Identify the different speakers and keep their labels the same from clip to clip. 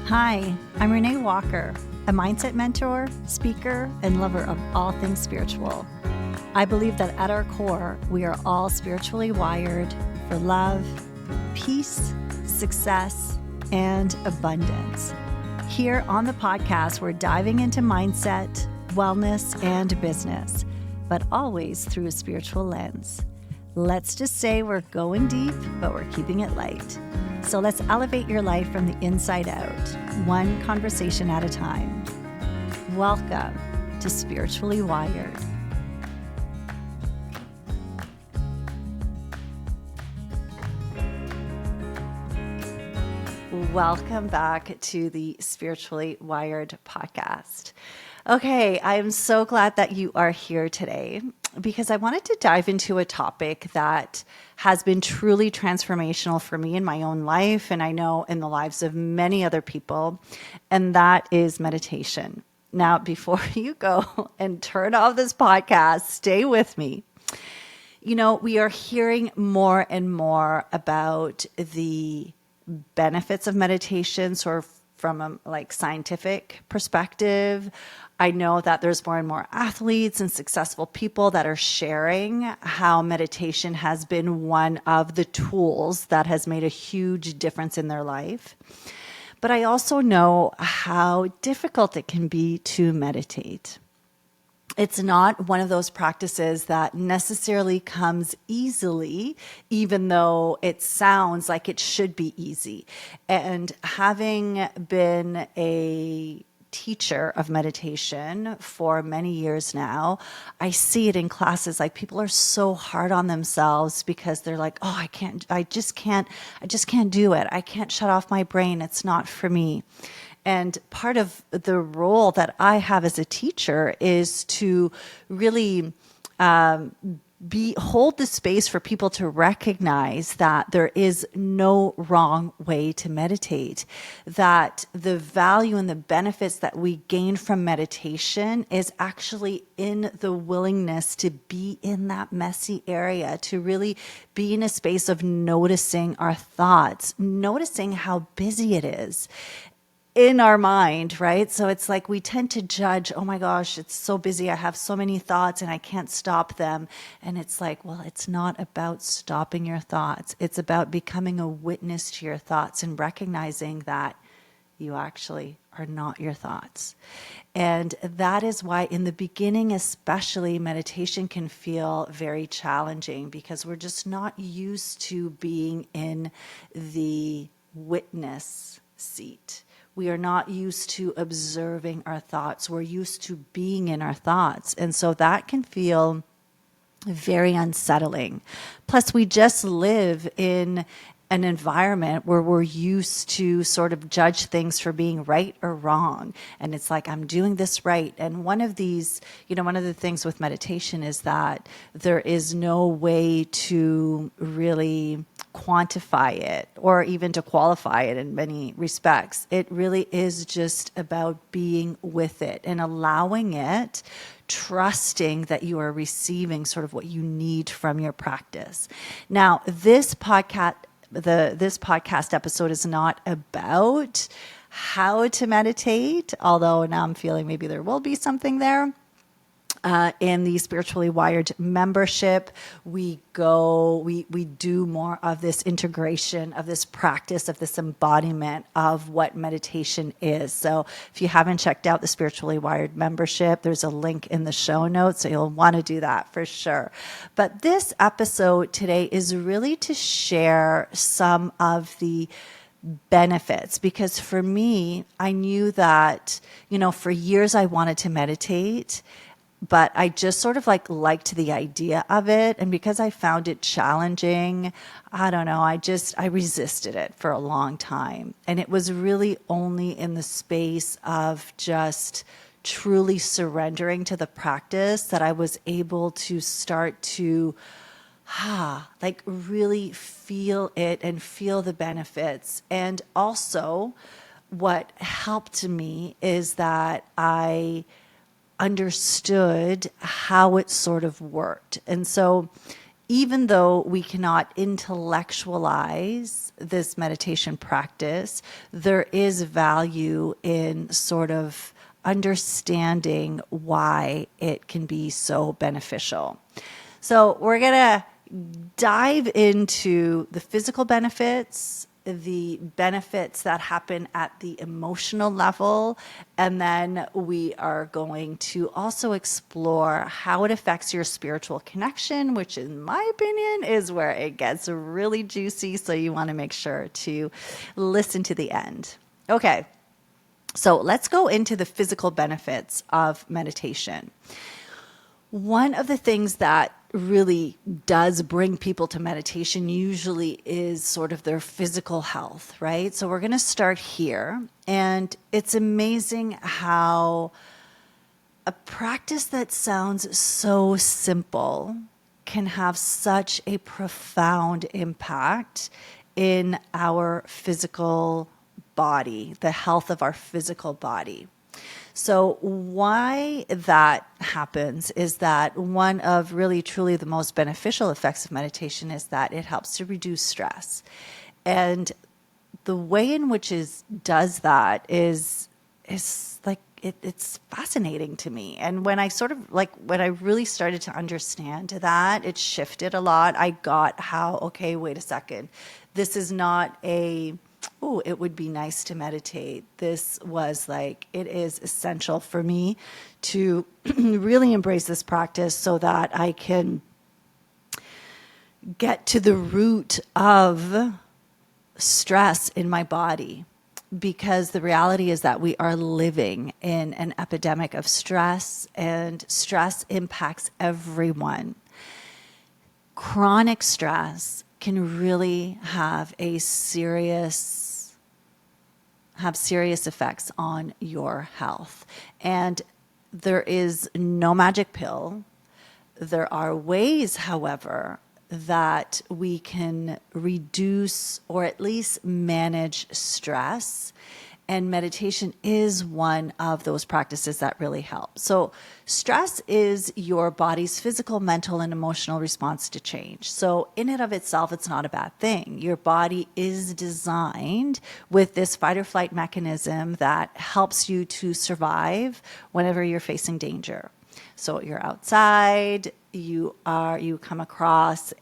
Speaker 1: Hi, I'm Renée Walker, a mindset mentor, speaker, and lover of all things spiritual. I believe that at our core, we are all spiritually wired for love, peace, success, and abundance. Here on the podcast, we're diving into mindset, wellness, and business, but always through a spiritual lens. Let's just say we're going deep, but we're keeping it light. So let's elevate your life from the inside out, one conversation at a time. Welcome to Spiritually Wired. Welcome back to the Spiritually Wired podcast. Okay, I'm so glad that you are here today because I wanted to dive into a topic that has been truly transformational for me in my own life, and I know in the lives of many other people, and that is meditation. Now, before you go and turn off this podcast, stay with me. You know, we are hearing more and more about the benefits of meditation, sort of from a scientific perspective. I know that there's more and more athletes and successful people that are sharing how meditation has been one of the tools that has made a huge difference in their life. But I also know how difficult it can be to meditate. It's not one of those practices that necessarily comes easily, even though it sounds like it should be easy. And having been a teacher of meditation for many years now, I see it in classes. Like, people are so hard on themselves because they're like, oh, I just can't do it. I can't shut off my brain. It's not for me. And part of the role that I have as a teacher is to really hold the space for people to recognize that there is no wrong way to meditate, that the value and the benefits that we gain from meditation is actually in the willingness to be in that messy area, to really be in a space of noticing our thoughts, noticing how busy it is in our mind, right? So it's like we tend to judge, oh my gosh, it's so busy. I have so many thoughts and I can't stop them. And it's like, well, it's not about stopping your thoughts. It's about becoming a witness to your thoughts and recognizing that you actually are not your thoughts. And that is why in the beginning, especially, meditation can feel very challenging because we're just not used to being in the witness seat. We are not used to observing our thoughts. We're used to being in our thoughts. And so that can feel very unsettling. Plus, we just live in an environment where we're used to sort of judge things for being right or wrong. And it's like, I'm doing this right. And one of the things with meditation is that there is no way to really quantify it or even to qualify it in many respects. It really is just about being with it and allowing it, trusting that you are receiving sort of what you need from your practice. Now, this podcast episode is not about how to meditate, although now I'm feeling maybe there will be something there. In the Spiritually Wired membership, we do more of this integration of this practice, of this embodiment of what meditation is. So if you haven't checked out the Spiritually Wired membership, there's a link in the show notes, so you'll want to do that for sure. But this episode today is really to share some of the benefits, because for me, I knew that, for years I wanted to meditate, but I just sort of liked the idea of it. And because I found it challenging, I don't know, I resisted it for a long time. And it was really only in the space of just truly surrendering to the practice that I was able to start to really feel it and feel the benefits. And also what helped me is that I understood how it sort of worked. And so even though we cannot intellectualize this meditation practice, there is value in sort of understanding why it can be so beneficial. So we're going to dive into the physical benefits, the benefits that happen at the emotional level, and then we are going to also explore how it affects your spiritual connection, which in my opinion is where it gets really juicy. So you want to make sure to listen to the end. Okay, so let's go into the physical benefits of meditation. One of the things that really does bring people to meditation usually is sort of their physical health, right? So we're going to start here. And it's amazing how a practice that sounds so simple can have such a profound impact in our physical body, the health of our physical body. So why that happens is that one of really truly the most beneficial effects of meditation is that it helps to reduce stress. And the way in which it does that is like it's fascinating to me. And when I when I really started to understand that, it shifted a lot. I got how, okay, wait a second. This is not it would be nice to meditate. This was like, it is essential for me to really embrace this practice so that I can get to the root of stress in my body. Because the reality is that we are living in an epidemic of stress, and stress impacts everyone. Chronic stress can really have serious effects on your health. And there is no magic pill. There are ways, however, that we can reduce or at least manage stress. And meditation is one of those practices that really help. So stress is your body's physical, mental, and emotional response to change. So in and of itself, it's not a bad thing. Your body is designed with this fight or flight mechanism that helps you to survive whenever you're facing danger. So you're outside, you come across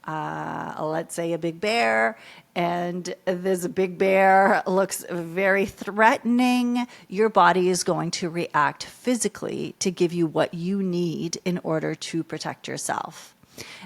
Speaker 1: let's say a big bear, and this big bear looks very threatening. Your body is going to react physically to give you what you need in order to protect yourself.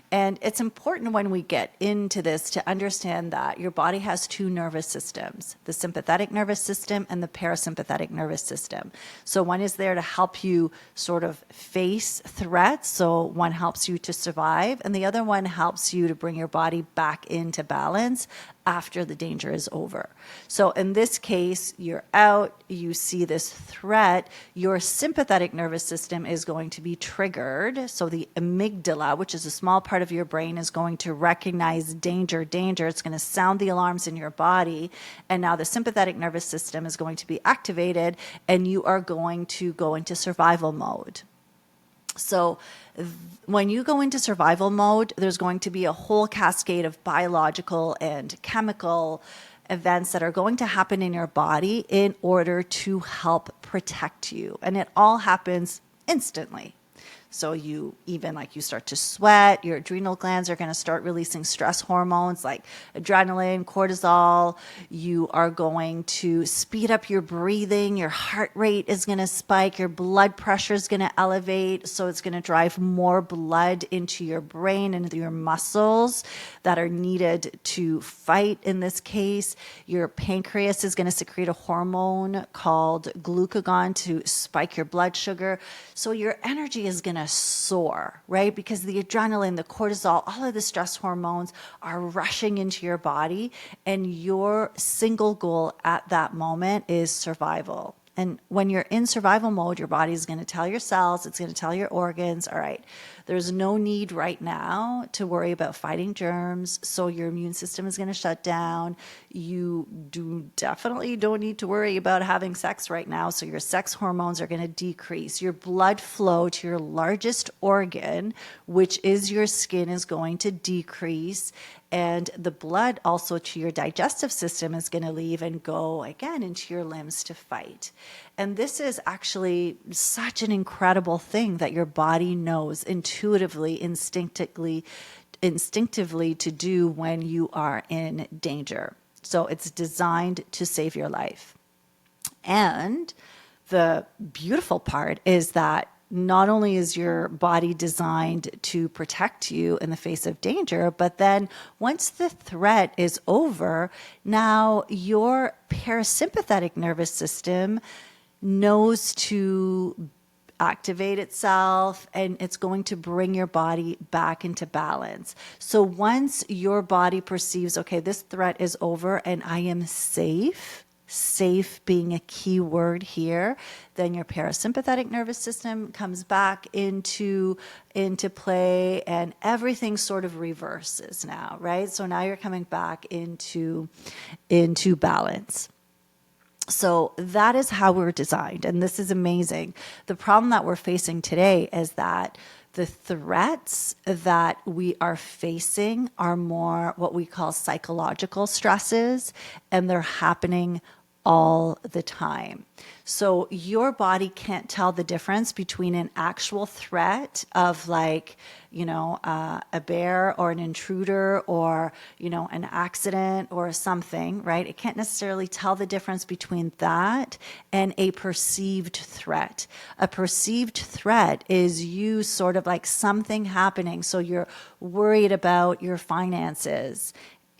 Speaker 1: And it's important when we get into this to understand that your body has two nervous systems, the sympathetic nervous system and the parasympathetic nervous system. So one is there to help you sort of face threats. So one helps you to survive, and the other one helps you to bring your body back into balance after the danger is over. So in this case, you're out, you see this threat, your sympathetic nervous system is going to be triggered. So the amygdala, which is a small part of your brain, is going to recognize danger. It's going to sound the alarms in your body. And now the sympathetic nervous system is going to be activated, and you are going to go into survival mode. So when you go into survival mode, there's going to be a whole cascade of biological and chemical events that are going to happen in your body in order to help protect you. And it all happens instantly. So you start to sweat, your adrenal glands are going to start releasing stress hormones like adrenaline, cortisol. You are going to speed up your breathing. Your heart rate is going to spike. Your blood pressure is going to elevate. So it's going to drive more blood into your brain and into your muscles that are needed to fight in this case. Your pancreas is going to secrete a hormone called glucagon to spike your blood sugar. So your energy is going to soar, right? Because the adrenaline, the cortisol, all of the stress hormones are rushing into your body, and your single goal at that moment is survival. And when you're in survival mode, your body is going to tell your cells, it's going to tell your organs, all right, There's no need right now to worry about fighting germs, so your immune system is going to shut down. You definitely don't need to worry about having sex right now, so your sex hormones are going to decrease. Your blood flow to your largest organ, which is your skin, is going to decrease. And the blood also to your digestive system is going to leave and go again into your limbs to fight. And this is actually such an incredible thing that your body knows intuitively, instinctively to do when you are in danger. So it's designed to save your life. And the beautiful part is that not only is your body designed to protect you in the face of danger, but then once the threat is over, now your parasympathetic nervous system knows to activate itself, and it's going to bring your body back into balance. So once your body perceives, okay, this threat is over and I am safe being a key word here, then your parasympathetic nervous system comes back into play, and everything sort of reverses now, right? So now you're coming back into balance. So that is how we're designed, and this is amazing. The problem that we're facing today is that the threats that we are facing are more what we call psychological stresses, and they're happening all the time. So your body can't tell the difference between an actual threat of like, a bear or an intruder or, an accident or something, right? It can't necessarily tell the difference between that and a perceived threat. A perceived threat is you sort of like something happening. So you're worried about your finances.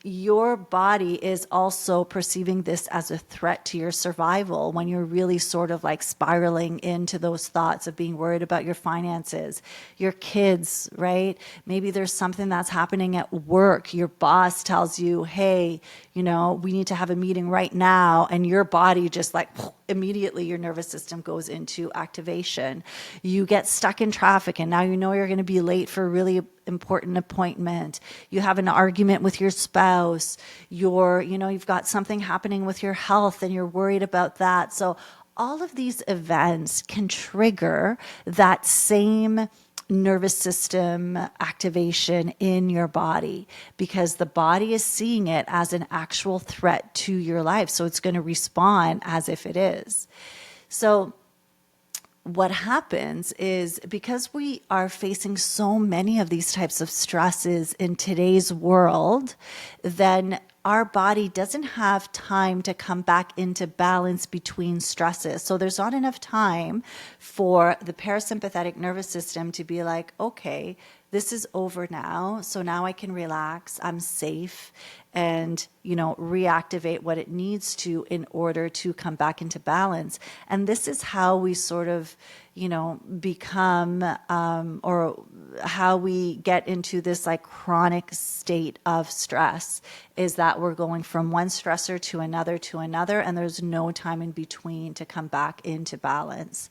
Speaker 1: Your body is also perceiving this as a threat to your survival when you're really sort of like spiraling into those thoughts of being worried about your finances, your kids, right? Maybe there's something that's happening at work. Your boss tells you, hey, we need to have a meeting right now. And your body just like immediately your nervous system goes into activation. You get stuck in traffic and now you're going to be late for a really important appointment. You have an argument with your spouse. You've got something happening with your health and you're worried about that. So all of these events can trigger that same nervous system activation in your body because the body is seeing it as an actual threat to your life. So it's going to respond as if it is. So what happens is because we are facing so many of these types of stresses in today's world, then our body doesn't have time to come back into balance between stresses. So there's not enough time for the parasympathetic nervous system to be like, okay, this is over now. So now I can relax. I'm safe and, reactivate what it needs to in order to come back into balance. And this is how we sort of, become, or how we get into this like chronic state of stress is that we're going from one stressor to another, and there's no time in between to come back into balance.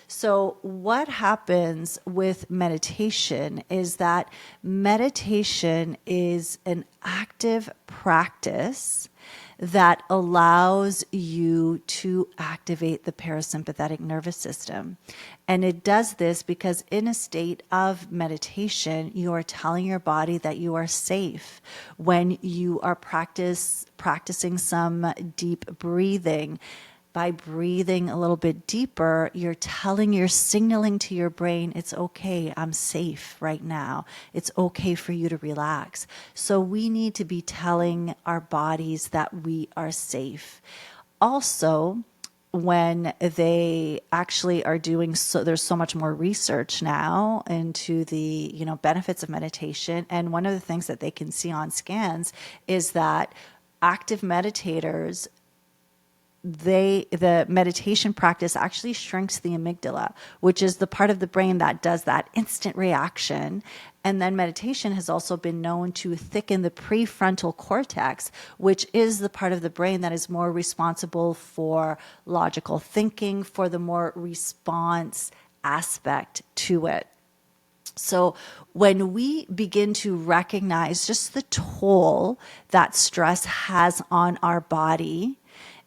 Speaker 1: So what happens with meditation is that meditation is an active practice that allows you to activate the parasympathetic nervous system. And it does this because in a state of meditation, you are telling your body that you are safe. When you are practicing some deep breathing, by breathing a little bit deeper, you're signaling to your brain, it's okay, I'm safe right now. It's okay for you to relax. So we need to be telling our bodies that we are safe. Also, when they actually are doing so, there's so much more research now into the benefits of meditation. And one of the things that they can see on scans is that active meditators, the meditation practice actually shrinks the amygdala, which is the part of the brain that does that instant reaction. And then meditation has also been known to thicken the prefrontal cortex, which is the part of the brain that is more responsible for logical thinking, for the more response aspect to it. So when we begin to recognize just the toll that stress has on our body,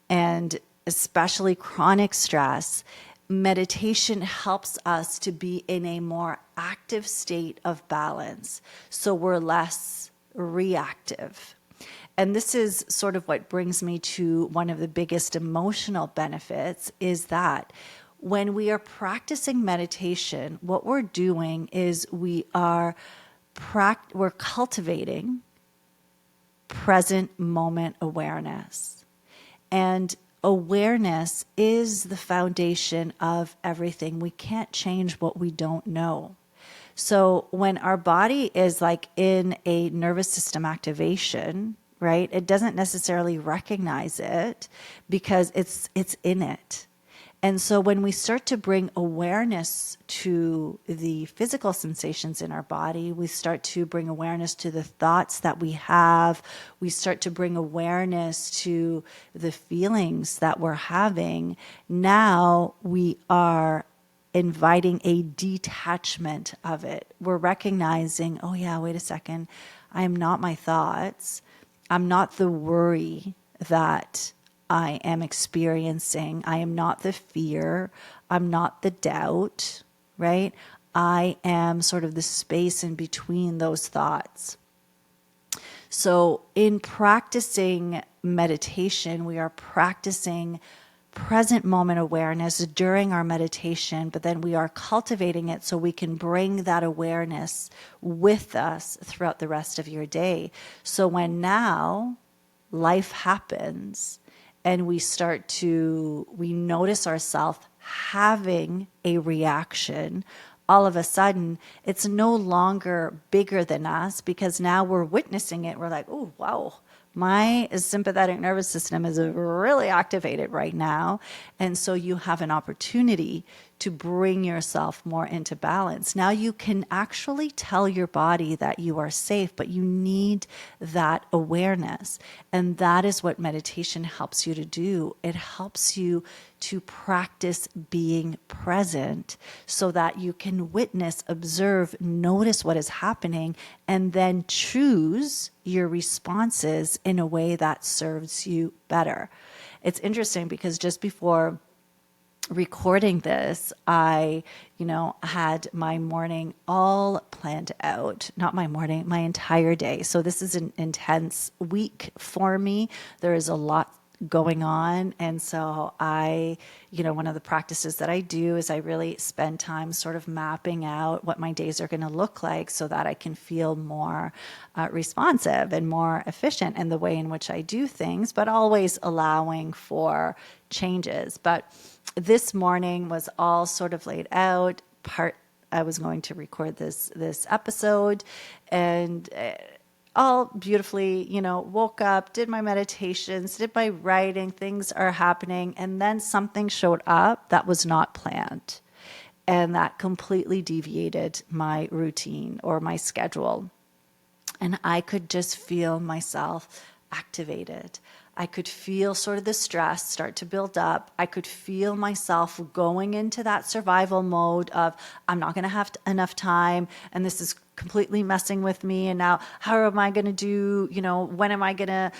Speaker 1: and especially chronic stress, meditation helps us to be in a more active state of balance. So we're less reactive. And this is sort of what brings me to one of the biggest emotional benefits is that when we are practicing meditation, what we're doing is we're cultivating present moment awareness. And awareness is the foundation of everything. We can't change what we don't know. So when our body is like in a nervous system activation, right, it doesn't necessarily recognize it because it's in it. And so when we start to bring awareness to the physical sensations in our body, we start to bring awareness to the thoughts that we have, we start to bring awareness to the feelings that we're having. Now we are inviting a detachment of it. We're recognizing, oh yeah, wait a second, I am not my thoughts. I'm not the worry that I am experiencing. I am not the fear. I'm not the doubt, right? I am sort of the space in between those thoughts. So in practicing meditation, we are practicing present moment awareness during our meditation, but then we are cultivating it so we can bring that awareness with us throughout the rest of your day. So when now life happens, and we notice ourselves having a reaction, all of a sudden, it's no longer bigger than us because now we're witnessing it. We're like, oh, wow, my sympathetic nervous system is really activated right now. And so you have an opportunity to bring yourself more into balance. Now you can actually tell your body that you are safe, but you need that awareness. And that is what meditation helps you to do. It helps you to practice being present so that you can witness, observe, notice what is happening, and then choose your responses in a way that serves you better. It's interesting because just before recording this, I, had my morning all planned out. Not my morning, my entire day. So this is an intense week for me. There is a lot going on. And so one of the practices that I do is I really spend time sort of mapping out what my days are going to look like so that I can feel more responsive and more efficient in the way in which I do things, but always allowing for changes. But this morning was all sort of laid out. I was going to record this episode, and all beautifully, woke up, did my meditations, did my writing, things are happening, and then something showed up that was not planned, and that completely deviated my routine or my schedule. And I could just feel myself activated. I could feel sort of the stress start to build up. I could feel myself going into that survival mode of, I'm not going to have enough time, and this is completely messing with me. And now how am I going to do, when am I going to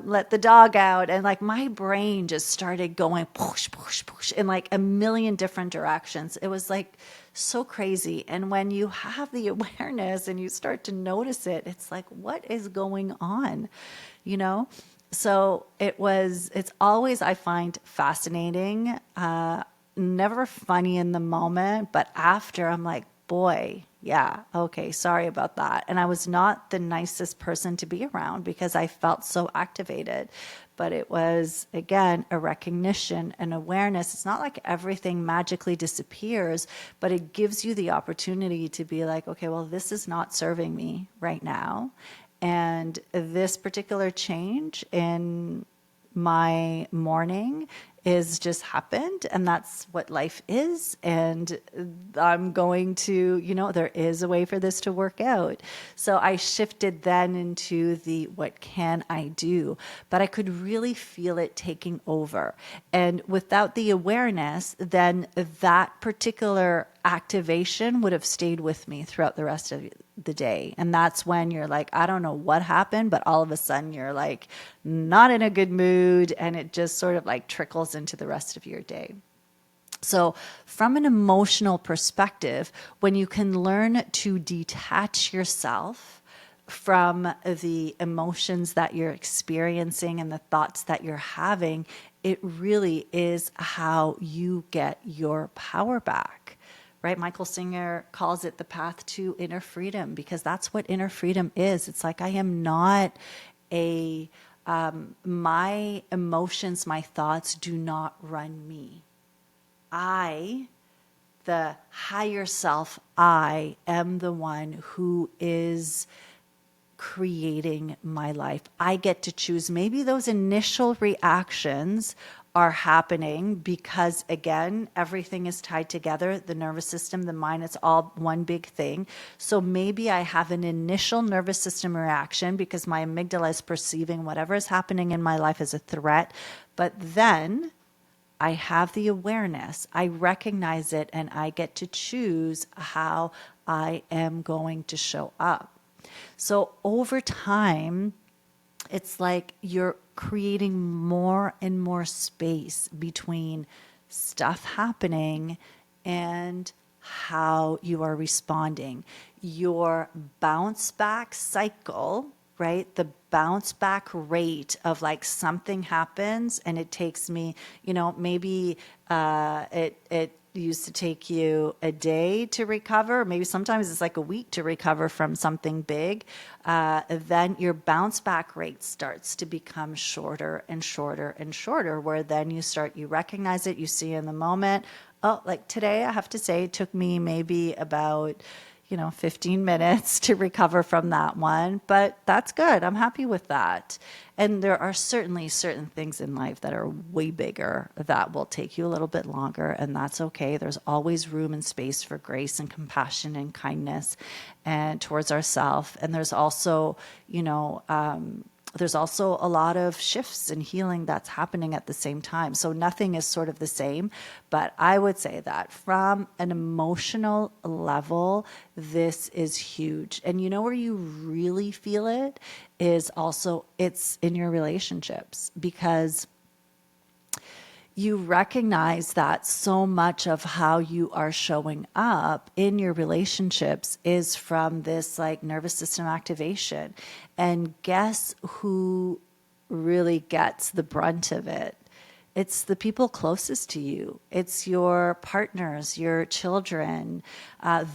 Speaker 1: let the dog out? And like my brain just started going push, push, push in like a million different directions. It was like so crazy. And when you have the awareness and you start to notice it, it's like, what is going on? So it's always, I find fascinating, never funny in the moment, but after I'm like, boy, yeah, okay, sorry about that. And I was not the nicest person to be around because I felt so activated. But it was, again, a recognition, an awareness. It's not like everything magically disappears, but it gives you the opportunity to be like, okay, well, this is not serving me right now. And this particular change in my morning is just happened, and that's what life is. And I'm going to, there is a way for this to work out. So I shifted then into the what can I do? But I could really feel it taking over. And without the awareness, then that particular activation would have stayed with me throughout the rest of the day. And that's when you're like, I don't know what happened, but all of a sudden you're like not in a good mood, and it just sort of like trickles into the rest of your day. So from an emotional perspective, when you can learn to detach yourself from the emotions that you're experiencing and the thoughts that you're having, it really is how you get your power back, right? Michael Singer calls it the path to inner freedom, because that's what inner freedom is. It's like, I am not my emotions, my thoughts do not run me. I, the higher self, I am the one who is creating my life. I get to choose. Maybe those initial reactions are happening because, again, everything is tied together. The nervous system, the mind, it's all one big thing. So maybe I have an initial nervous system reaction because my amygdala is perceiving whatever is happening in my life as a threat. But then I have the awareness, I recognize it, and I get to choose how I am going to show up. So over time, it's like you're creating more and more space between stuff happening and how you are responding. Your bounce back cycle, right? The bounce back rate of like something happens and it takes me, maybe it used to take you a day to recover. Maybe sometimes it's like a week to recover from something big. Then your bounce back rate starts to become shorter and shorter and shorter, where then you recognize it, you see in the moment. Oh, like today, I have to say it took me maybe about 15 minutes to recover from that one, but that's good. I'm happy with that. And there are certainly certain things in life that are way bigger that will take you a little bit longer, and that's okay. There's always room and space for grace and compassion and kindness and towards ourselves. And there's also, there's also a lot of shifts and healing that's happening at the same time. So nothing is sort of the same, but I would say that from an emotional level, this is huge. And where you really feel it is also, it's in your relationships, because you recognize that so much of how you are showing up in your relationships is from this like nervous system activation. And guess who really gets the brunt of it? It's the people closest to you. It's your partners, your children.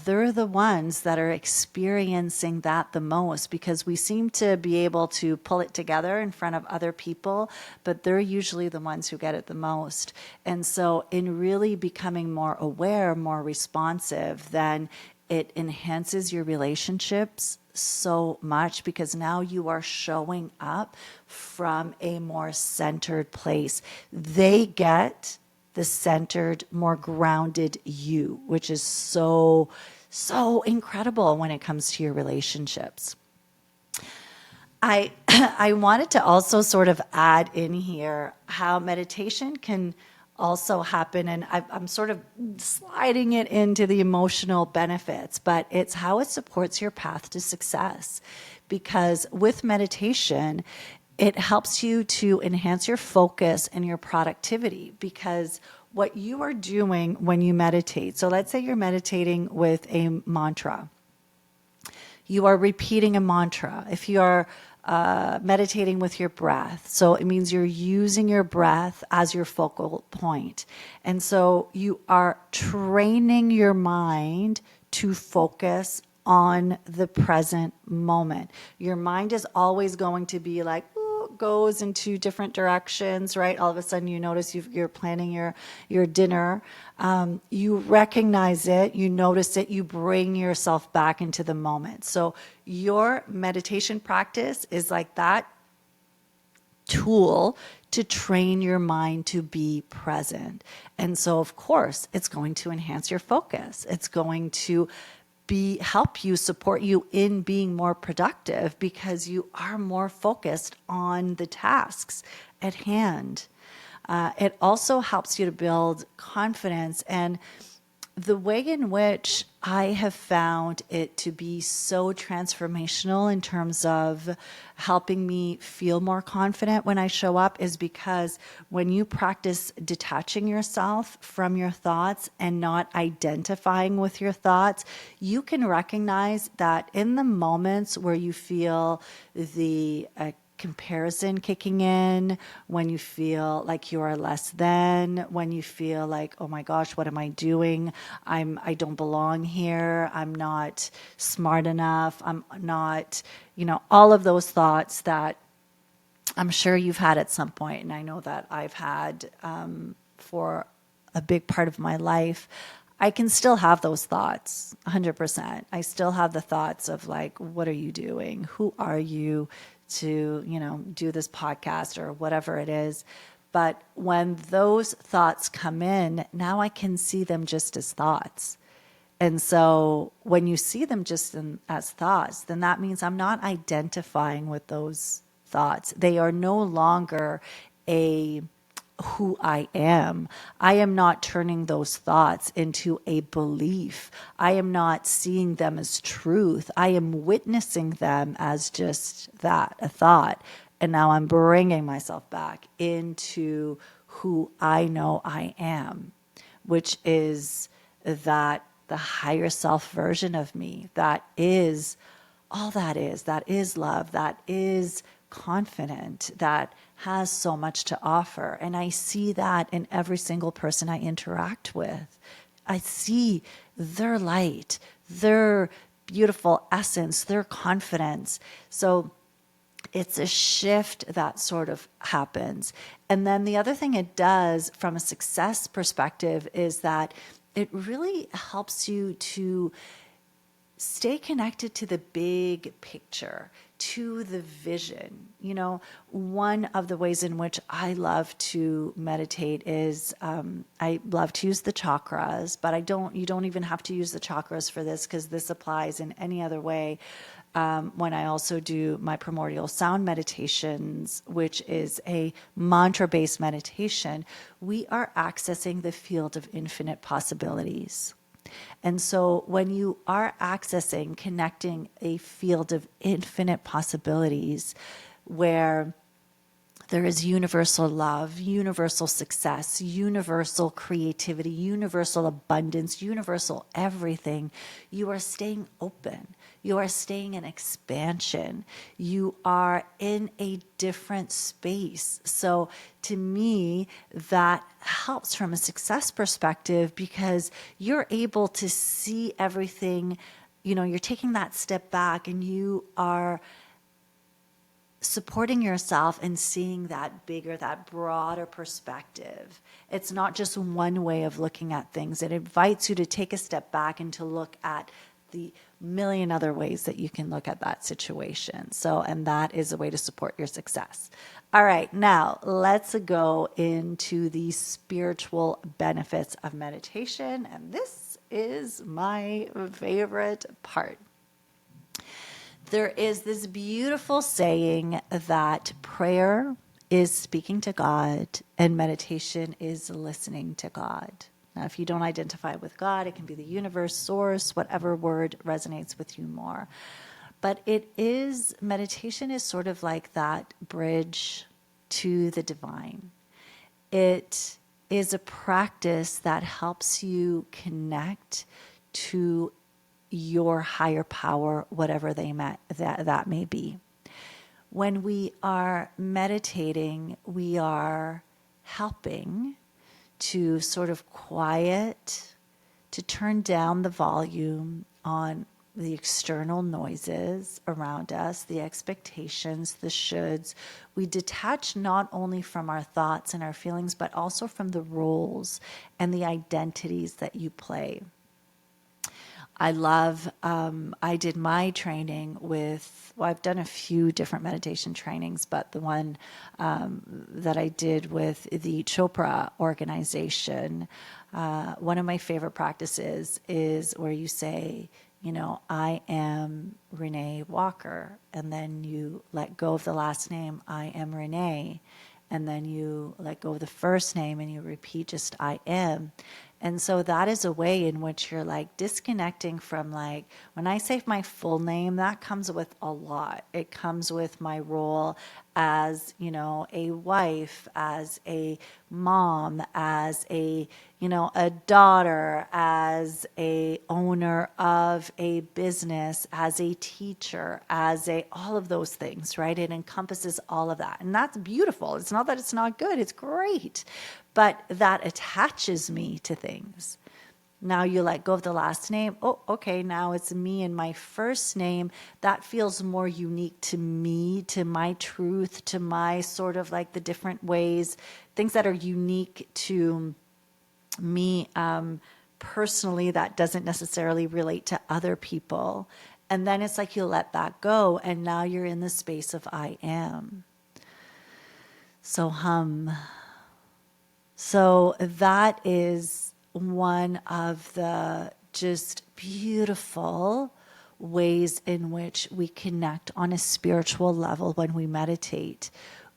Speaker 1: They're the ones that are experiencing that the most, because we seem to be able to pull it together in front of other people, but they're usually the ones who get it the most. And so in really becoming more aware, more responsive, then it enhances your relationships so much, because now you are showing up from a more centered place. They get the centered, more grounded you, which is so incredible when it comes to your relationships. I wanted to also sort of add in here how meditation can also happen, and I'm sort of sliding it into the emotional benefits, but it's how it supports your path to success. Because with meditation, it helps you to enhance your focus and your productivity, because what you are doing when you meditate, so let's say you're meditating with a mantra. You are repeating a mantra. If you are meditating with your breath, so it means you're using your breath as your focal point. And so you are training your mind to focus on the present moment. Your mind is always going to be like, goes into different directions, right? All of a sudden you notice you're planning your dinner. You recognize it, you notice it, you bring yourself back into the moment. So your meditation practice is like that tool to train your mind to be present. And so of course it's going to enhance your focus. It's going to help you, support you in being more productive, because you are more focused on the tasks at hand. It also helps you to build confidence. And the way in which I have found it to be so transformational in terms of helping me feel more confident when I show up is because when you practice detaching yourself from your thoughts and not identifying with your thoughts, you can recognize that in the moments where you feel the comparison kicking in, when you feel like you are less than, when you feel like, oh my gosh, what am I doing? I don't belong here. I'm not smart enough. I'm not, all of those thoughts that I'm sure you've had at some point, and I know that I've had for a big part of my life. I can still have those thoughts 100%. I still have the thoughts of like, what are you doing? Who are you to, do this podcast or whatever it is? But when those thoughts come in, now I can see them just as thoughts. And so when you see them just as thoughts, then that means I'm not identifying with those thoughts. They are no longer a who I am. I am not turning those thoughts into a belief. I am not seeing them as truth. I am witnessing them as just that, a thought. And now I'm bringing myself back into who I know I am, which is that the higher self version of me that is all that is love, that is confident, that has so much to offer. And I see that in every single person I interact with. I see their light, their beautiful essence, their confidence. So it's a shift that sort of happens. And then the other thing it does from a success perspective is that it really helps you to stay connected to the big picture, to the vision. One of the ways in which I love to meditate is I love to use the chakras, but you don't even have to use the chakras for this because this applies in any other way. When I also do my primordial sound meditations, which is a mantra-based meditation, we are accessing the field of infinite possibilities. And so when you are accessing, connecting a field of infinite possibilities where there is universal love, universal success, universal creativity, universal abundance, universal everything, you are staying open. You are staying in expansion. You are in a different space. So to me, that helps from a success perspective because you're able to see everything, you're taking that step back and you are supporting yourself and seeing that bigger, that broader perspective. It's not just one way of looking at things. It invites you to take a step back and to look at the million other ways that you can look at that situation. And that is a way to support your success. All right, now let's go into the spiritual benefits of meditation. And this is my favorite part. There is this beautiful saying that prayer is speaking to God and meditation is listening to God. Now, if you don't identify with God, it can be the universe, source, whatever word resonates with you more. But meditation is sort of like that bridge to the divine. It is a practice that helps you connect to your higher power, whatever that may be. When we are meditating, we are helping to sort of quiet, to turn down the volume on the external noises around us, the expectations, the shoulds. We detach not only from our thoughts and our feelings, but also from the roles and the identities that you play. I did my training I've done a few different meditation trainings, but the one that I did with the Chopra organization, one of my favorite practices is where you say, I am Renée Walker, and then you let go of the last name, I am Renée, and then you let go of the first name and you repeat just I am. And so that is a way in which you're like disconnecting from, like, when I say my full name, that comes with a lot. It comes with my role as, a wife, as a mom, as a daughter, as a owner of a business, as a teacher, all of those things, right? It encompasses all of that. And that's beautiful. It's not that it's not good. It's great. But that attaches me to things. Now you let go of the last name. Oh, okay, now it's me and my first name. That feels more unique to me, to my truth, to my sort of like the different ways, things that are unique to me personally, that doesn't necessarily relate to other people. And then it's like you let that go, and now you're in the space of I am. So So that is one of the just beautiful ways in which we connect on a spiritual level when we meditate.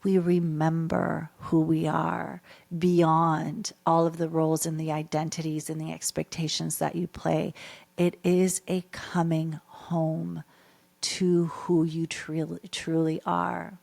Speaker 1: We remember who we are beyond all of the roles and the identities and the expectations that you play. It is a coming home to who you truly are.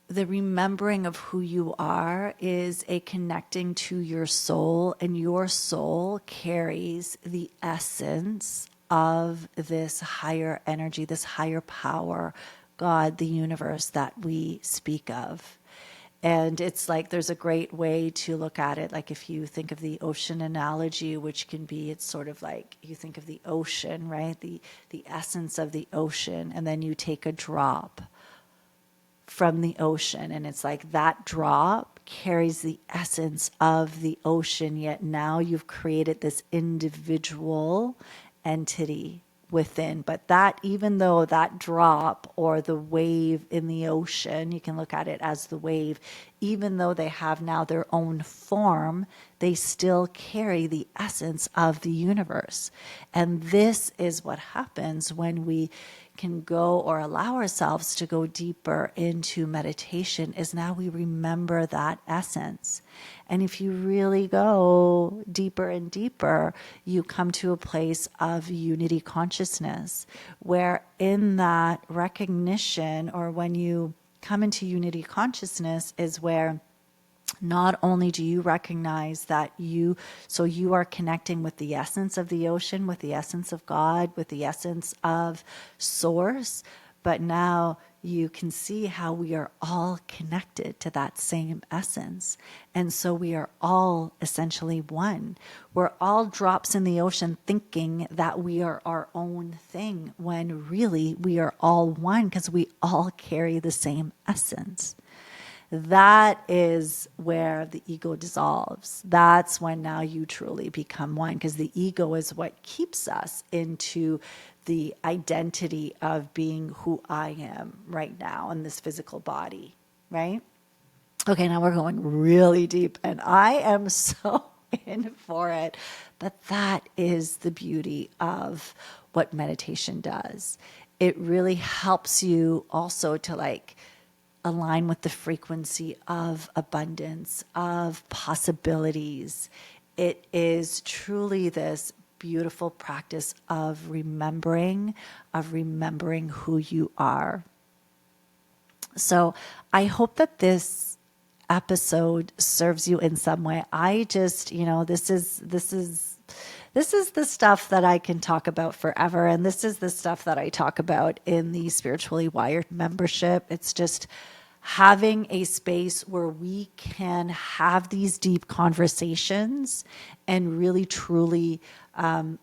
Speaker 1: The remembering of who you are is a connecting to your soul, and your soul carries the essence of this higher energy, this higher power, God, the universe that we speak of. And it's like there's a great way to look at it. Like if you think of the ocean analogy, which can be, it's sort of like you think of the ocean, right? The essence of the ocean, and then you take a drop from the ocean, and it's like that drop carries the essence of the ocean, yet now you've created this individual entity within. But that, even though that drop or the wave in the ocean, you can look at it as the wave, even though they have now their own form, they still carry the essence of the universe. And this is what happens when we can go or allow ourselves to go deeper into meditation, is now we remember that essence. And if you really go deeper and deeper, you come to a place of unity consciousness, where in that recognition, or when you come into unity consciousness, is where not only do you recognize that you are connecting with the essence of the ocean, with the essence of God, with the essence of source, but now you can see how we are all connected to that same essence. And so we are all essentially one. We're all drops in the ocean thinking that we are our own thing, when really we are all one, because we all carry the same essence. That is where the ego dissolves. That's when now you truly become one, because the ego is what keeps us into the identity of being who I am right now in this physical body, right? Okay, now we're going really deep, and I am so in for it. But that is the beauty of what meditation does. It really helps you also to align with the frequency of abundance, of possibilities. It is truly this beautiful practice of remembering who you are. So I hope that this episode serves you in some way. I just, this is the stuff that I can talk about forever. And this is the stuff that I talk about in the Spiritually Wired membership. It's just having a space where we can have these deep conversations and really truly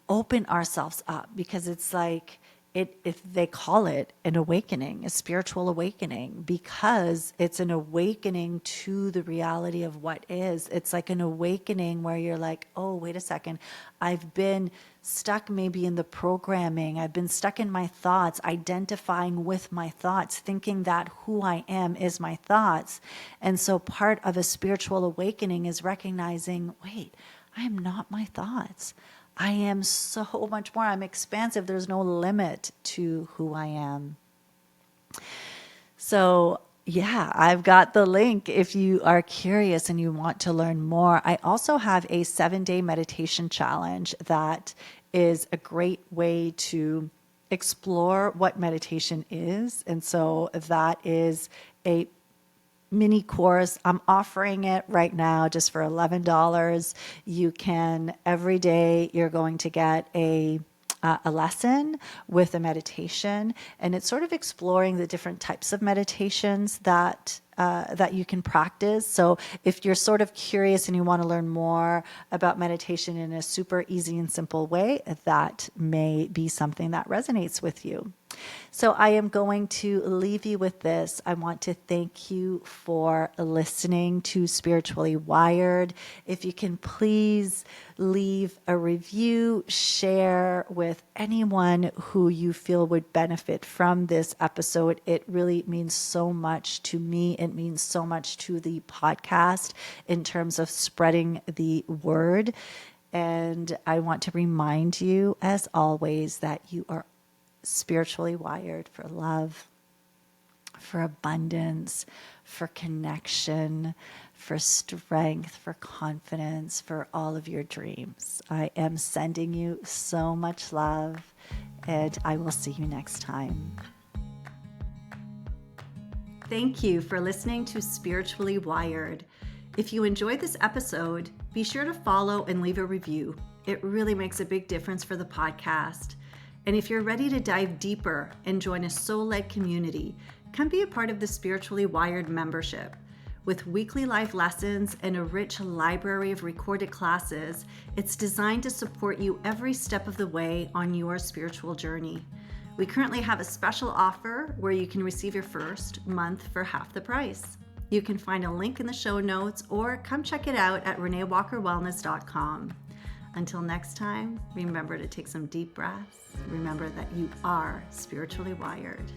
Speaker 1: open ourselves up, because it's like, if they call it an awakening, a spiritual awakening, because it's an awakening to the reality of what is. It's like an awakening where you're like, oh, wait a second, I've been stuck maybe in the programming. I've been stuck in my thoughts, identifying with my thoughts, thinking that who I am is my thoughts. And so part of a spiritual awakening is recognizing, wait, I am not my thoughts. I am so much more. I'm expansive. There's no limit to who I am. So Yeah, I've got the link if you are curious and you want to learn more. I also have a 7-day meditation challenge that is a great way to explore what meditation is. And so that is a mini course. I'm offering it right now just for $11. You can, every day, you're going to get a lesson with a meditation, and it's sort of exploring the different types of meditations that you can practice. So if you're sort of curious and you want to learn more about meditation in a super easy and simple way, that may be something that resonates with you. So I am going to leave you with this. I want to thank you for listening to Spiritually Wired. If you can please leave a review, share with anyone who you feel would benefit from this episode. It really means so much to me. It means so much to the podcast in terms of spreading the word. And I want to remind you, as always, that you are spiritually wired for love, for abundance, for connection, for strength, for confidence, for all of your dreams. I am sending you so much love, and I will see you next time. Thank you for listening to Spiritually Wired. If you enjoyed this episode, be sure to follow and leave a review. It really makes a big difference for the podcast. And if you're ready to dive deeper and join a soul-led community, come be a part of the Spiritually Wired membership. With weekly live lessons and a rich library of recorded classes, it's designed to support you every step of the way on your spiritual journey. We currently have a special offer where you can receive your first month for half the price. You can find a link in the show notes or come check it out at reneewalkerwellness.com. Until next time, remember to take some deep breaths. Remember that you are spiritually wired.